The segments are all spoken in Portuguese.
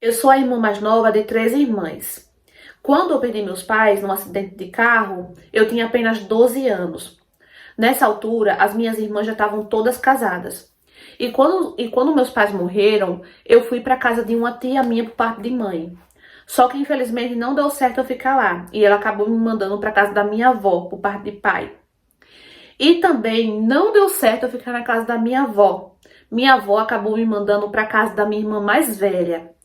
Eu sou a irmã mais nova de 3 irmãs. Quando eu perdi meus pais num acidente de carro, eu tinha apenas 12 anos. Nessa altura, as minhas irmãs já estavam todas casadas. E quando meus pais morreram, eu fui para casa de uma tia minha por parte de mãe. Só que infelizmente não deu certo eu ficar lá, e ela acabou me mandando para casa da minha avó por parte de pai. E também não deu certo eu ficar na casa da minha avó. Minha avó acabou me mandando para casa da minha irmã mais velha.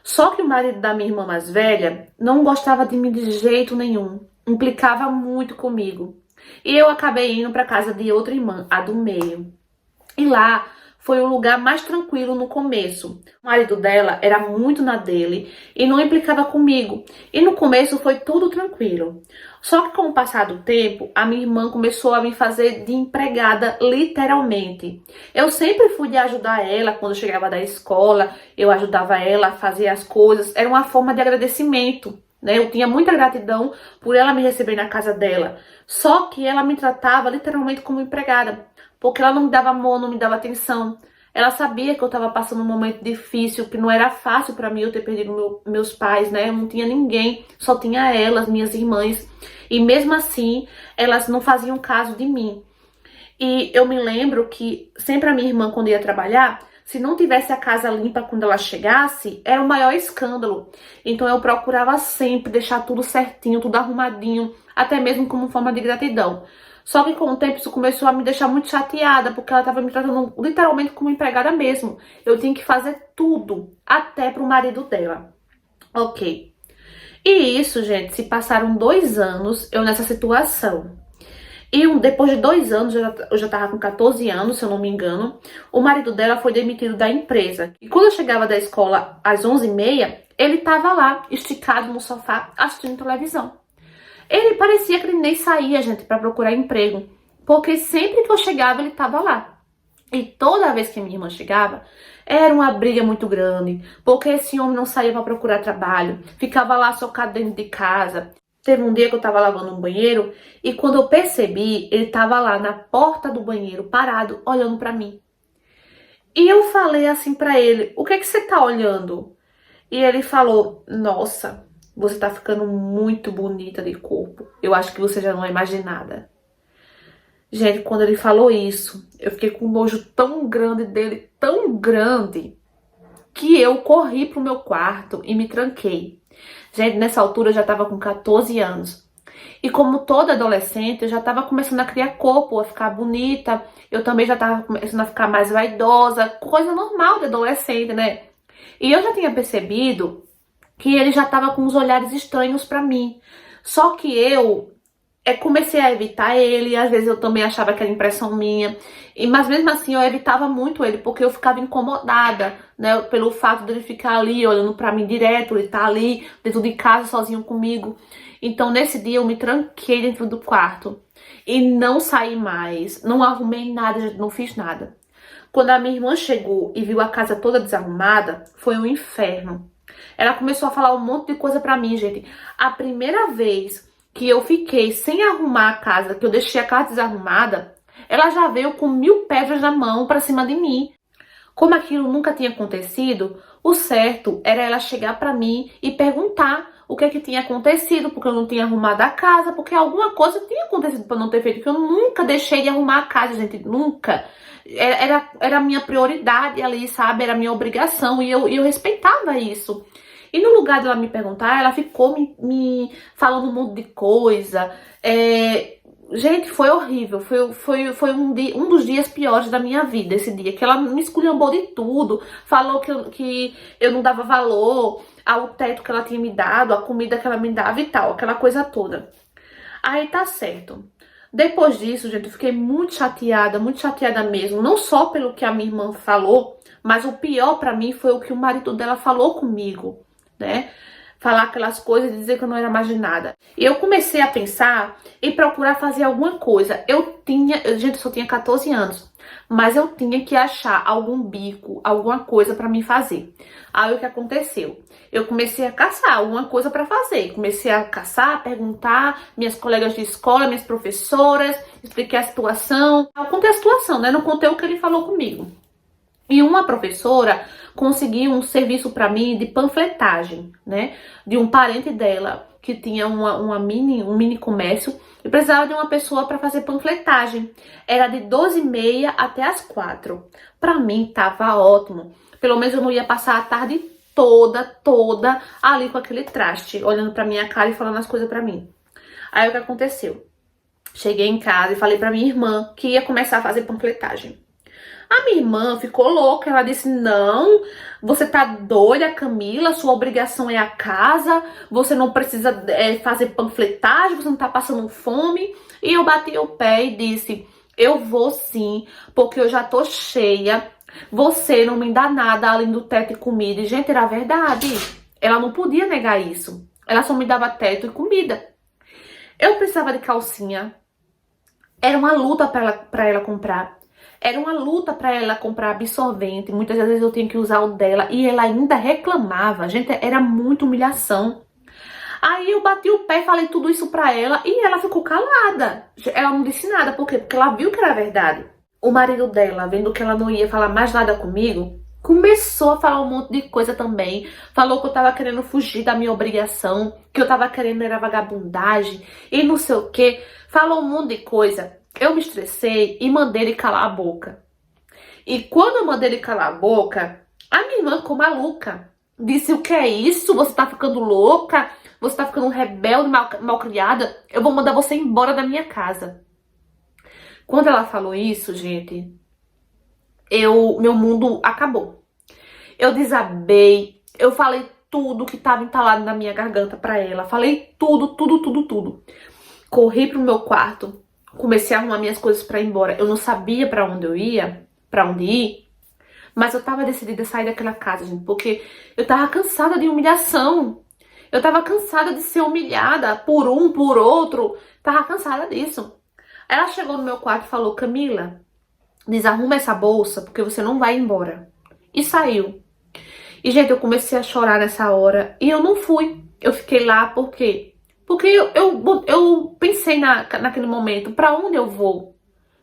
Só que o marido da minha irmã mais velha não gostava de mim de jeito nenhum, implicava muito comigo. E eu acabei indo para casa de outra irmã, a do meio. E lá foi o lugar mais tranquilo no começo. O marido dela era muito na dele e não implicava comigo. E no começo foi tudo tranquilo. Só que com o passar do tempo, a minha irmã começou a me fazer de empregada, literalmente. Eu sempre fui de ajudar ela quando eu chegava da escola, eu ajudava ela a fazer as coisas. Era uma forma de agradecimento, né? Eu tinha muita gratidão por ela me receber na casa dela. Só que ela me tratava literalmente como empregada, porque ela não me dava amor, não me dava atenção. Ela sabia que eu estava passando um momento difícil, que não era fácil para mim eu ter perdido meus pais, né? Eu não tinha ninguém, só tinha elas, minhas irmãs. E mesmo assim, elas não faziam caso de mim. E eu me lembro que sempre a minha irmã, quando ia trabalhar, se não tivesse a casa limpa quando ela chegasse, era o maior escândalo. Então eu procurava sempre deixar tudo certinho, tudo arrumadinho, até mesmo como forma de gratidão. Só que com o tempo isso começou a me deixar muito chateada, porque ela estava me tratando literalmente como empregada mesmo. Eu tinha que fazer tudo, até pro marido dela. Ok. E isso, gente, se passaram 2 anos eu nessa situação. E depois de 2 anos, eu já tava com 14 anos, se eu não me engano, o marido dela foi demitido da empresa. E quando eu chegava da escola às 11h30, ele tava lá, esticado no sofá, assistindo televisão. Ele parecia que ele nem saía, gente, para procurar emprego, porque sempre que eu chegava, ele tava lá. E toda vez que minha irmã chegava, era uma briga muito grande, porque esse homem não saía para procurar trabalho, ficava lá socado dentro de casa. Teve um dia que eu tava lavando um banheiro e quando eu percebi, ele tava lá na porta do banheiro, parado, olhando pra mim. E eu falei assim pra ele: "O que é que você tá olhando?" E ele falou: "Nossa, você tá ficando muito bonita de corpo. Eu acho que você já não é mais de nada." Gente, quando ele falou isso, eu fiquei com um nojo tão grande dele, tão grande, que eu corri pro meu quarto e me tranquei. Gente, nessa altura eu já tava com 14 anos. E como toda adolescente, eu já tava começando a criar corpo, a ficar bonita. Eu também já tava começando a ficar mais vaidosa, coisa normal de adolescente, né? E eu já tinha percebido que ele já tava com uns olhares estranhos pra mim. Só que eu comecei a evitar ele, às vezes eu também achava que era impressão minha, mas mesmo assim eu evitava muito ele, porque eu ficava incomodada, né, pelo fato dele ficar ali olhando pra mim direto, ele tá ali dentro de casa sozinho comigo. Então nesse dia eu me tranquei dentro do quarto e não saí mais, não arrumei nada, não fiz nada. Quando a minha irmã chegou e viu a casa toda desarrumada, foi um inferno. Ela começou a falar um monte de coisa pra mim, gente. A primeira vez que eu fiquei sem arrumar a casa, que eu deixei a casa desarrumada, ela já veio com 1000 pedras na mão pra cima de mim. Como aquilo nunca tinha acontecido, o certo era ela chegar pra mim e perguntar o que é que tinha acontecido, porque eu não tinha arrumado a casa, porque alguma coisa tinha acontecido pra não ter feito, porque eu nunca deixei de arrumar a casa, gente, nunca. Era a minha prioridade ali, sabe? Era a minha obrigação e eu respeitava isso. E no lugar dela me perguntar, ela ficou me falando um monte de coisa. Gente, foi horrível. Foi um dos dias piores da minha vida, esse dia. Que ela me esculhambou de tudo. Falou que eu não dava valor ao teto que ela tinha me dado, à comida que ela me dava e tal. Aquela coisa toda. Aí tá certo. Depois disso, gente, eu fiquei muito chateada mesmo. Não só pelo que a minha irmã falou, mas o pior pra mim foi o que o marido dela falou comigo, né? Falar aquelas coisas e dizer que eu não era mais de nada. E eu comecei a pensar em procurar fazer alguma coisa. Gente, eu só tinha 14 anos, mas eu tinha que achar algum bico, alguma coisa pra mim fazer. Aí o que aconteceu? Eu comecei a caçar alguma coisa pra fazer. Comecei a caçar, perguntar minhas colegas de escola, minhas professoras, expliquei a situação. Eu contei a situação, né? Não contei o que ele falou comigo. E uma professora conseguiu um serviço para mim de panfletagem, né? De um parente dela que tinha um mini comércio e precisava de uma pessoa para fazer panfletagem. Era de 12h30 até as 4. Para mim tava ótimo. Pelo menos eu não ia passar a tarde toda ali com aquele traste, olhando pra minha cara e falando as coisas pra mim. Aí o que aconteceu? Cheguei em casa e falei pra minha irmã que ia começar a fazer panfletagem. A minha irmã ficou louca, ela disse, não, você tá doida, Camila, sua obrigação é a casa, você não precisa fazer panfletagem, você não tá passando fome. E eu bati o pé e disse, eu vou sim, porque eu já tô cheia, você não me dá nada além do teto e comida. E, gente, era verdade, ela não podia negar isso, ela só me dava teto e comida. Eu precisava de calcinha, era uma luta pra ela comprar. Era uma luta pra ela comprar absorvente. Muitas vezes eu tinha que usar o dela. E ela ainda reclamava. Gente, era muita humilhação. Aí eu bati o pé e falei tudo isso pra ela. E ela ficou calada. Ela não disse nada. Por quê? Porque ela viu que era verdade. O marido dela, vendo que ela não ia falar mais nada comigo, começou a falar um monte de coisa também. Falou que eu tava querendo fugir da minha obrigação. Que eu tava querendo era vagabundagem. E não sei o quê. Falou um monte de coisa. Eu me estressei e mandei ele calar a boca. E quando eu mandei ele calar a boca, a minha irmã ficou maluca. Disse, o que é isso? Você tá ficando louca? Você tá ficando rebelde, malcriada? Eu vou mandar você embora da minha casa. Quando ela falou isso, gente, meu mundo acabou. Eu desabei, eu falei tudo que tava entalado na minha garganta pra ela. Falei tudo. Corri pro meu quarto. Comecei a arrumar minhas coisas pra ir embora. Eu não sabia pra onde eu ia, pra onde ir. Mas eu tava decidida a sair daquela casa, gente. Porque eu tava cansada de humilhação. Eu tava cansada de ser humilhada por um, por outro. Tava cansada disso. Ela chegou no meu quarto e falou, Camila, desarruma essa bolsa porque você não vai embora. E saiu. E, gente, eu comecei a chorar nessa hora. E eu não fui. Eu fiquei lá porque... Porque eu pensei naquele momento, pra onde eu vou?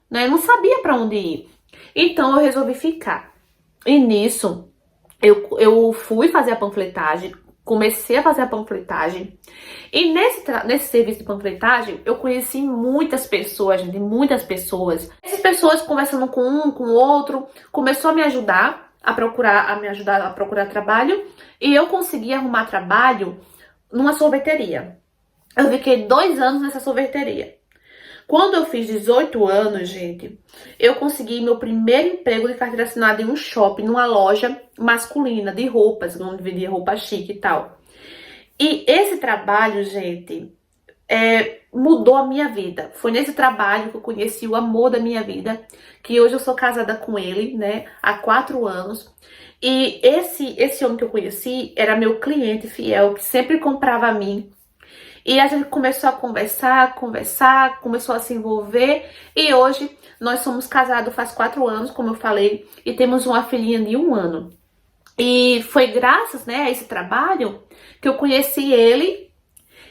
Né? Eu não sabia pra onde ir. Então eu resolvi ficar. E nisso, eu fui fazer a panfletagem, comecei a fazer a panfletagem. E nesse serviço de panfletagem, eu conheci muitas pessoas, gente, muitas pessoas. Essas pessoas conversando com um, com o outro, começou a me ajudar a procurar trabalho. E eu consegui arrumar trabalho numa sorveteria. Eu fiquei 2 anos nessa sorveteria. Quando eu fiz 18 anos, gente, eu consegui meu primeiro emprego de carteira assinada em um shopping, numa loja masculina de roupas, onde vendia roupa chique e tal. E esse trabalho, gente, mudou a minha vida. Foi nesse trabalho que eu conheci o amor da minha vida, que hoje eu sou casada com ele, né, há 4 anos. E esse homem que eu conheci era meu cliente fiel, que sempre comprava a mim. E a gente começou a conversar, começou a se envolver. E hoje nós somos casados faz 4 anos, como eu falei, e temos uma filhinha de 1 ano. E foi graças, né, a esse trabalho que eu conheci ele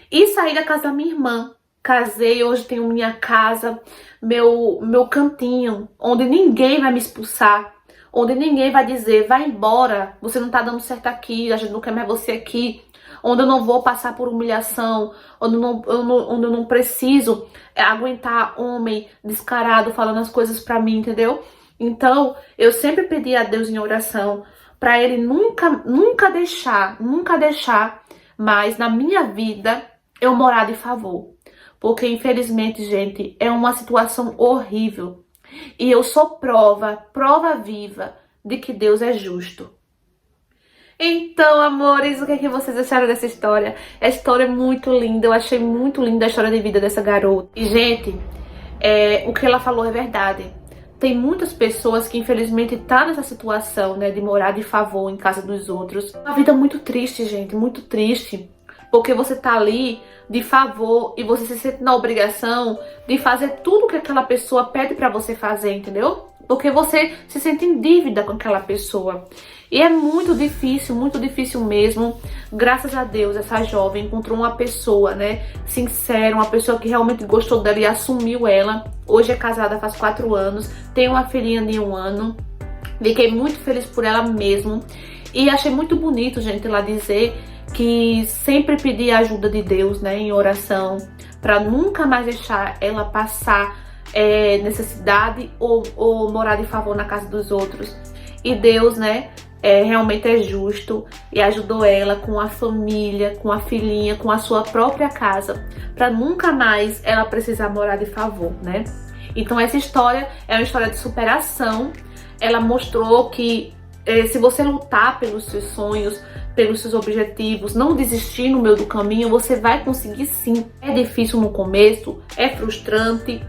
e saí da casa da minha irmã. Casei, hoje tenho minha casa, meu cantinho, onde ninguém vai me expulsar, onde ninguém vai dizer, vai embora, você não tá dando certo aqui, a gente não quer mais você aqui. Onde eu não vou passar por humilhação, onde eu não preciso aguentar homem descarado falando as coisas pra mim, entendeu? Então, eu sempre pedi a Deus em oração pra Ele nunca deixar mais na minha vida eu morar de favor. Porque, infelizmente, gente, é uma situação horrível. E eu sou prova viva de que Deus é justo. Então, amores, o que é que vocês acharam dessa história? A história é muito linda, eu achei muito linda a história de vida dessa garota. E, gente, o que ela falou é verdade. Tem muitas pessoas que, infelizmente, tá nessa situação, né, de morar de favor em casa dos outros. Uma vida muito triste, gente, muito triste. Porque você tá ali de favor e você se sente na obrigação de fazer tudo que aquela pessoa pede pra você fazer, entendeu? Porque você se sente em dívida com aquela pessoa. E é muito difícil mesmo. Graças a Deus, essa jovem encontrou uma pessoa, né, sincera, uma pessoa que realmente gostou dela e assumiu ela. Hoje é casada faz 4 anos, tem uma filhinha de 1 ano. Fiquei muito feliz por ela mesmo. E achei muito bonito, gente, ela dizer que sempre pedia a ajuda de Deus, né, em oração, para nunca mais deixar ela passar necessidade ou morar de favor na casa dos outros. E Deus, né, realmente é justo e ajudou ela com a família, com a filhinha, com a sua própria casa, para nunca mais ela precisar morar de favor, né? Então essa história é uma história de superação. Ela mostrou que se você lutar pelos seus sonhos, pelos seus objetivos, não desistir no meio do caminho, você vai conseguir sim. É difícil no começo, é frustrante,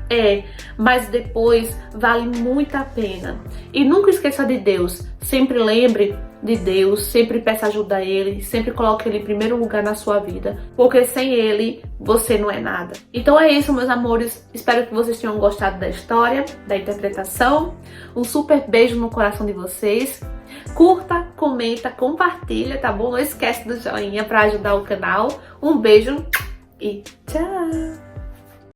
mas depois vale muito a pena. E nunca esqueça de Deus, sempre lembre de Deus, sempre peça ajuda a Ele, sempre coloque Ele em primeiro lugar na sua vida, porque sem Ele você não é nada. Então é isso, meus amores, espero que vocês tenham gostado da história, da interpretação. Um super beijo no coração de vocês. Curta, comenta, compartilha, tá bom? Não esquece do joinha para ajudar o canal. Um beijo e tchau!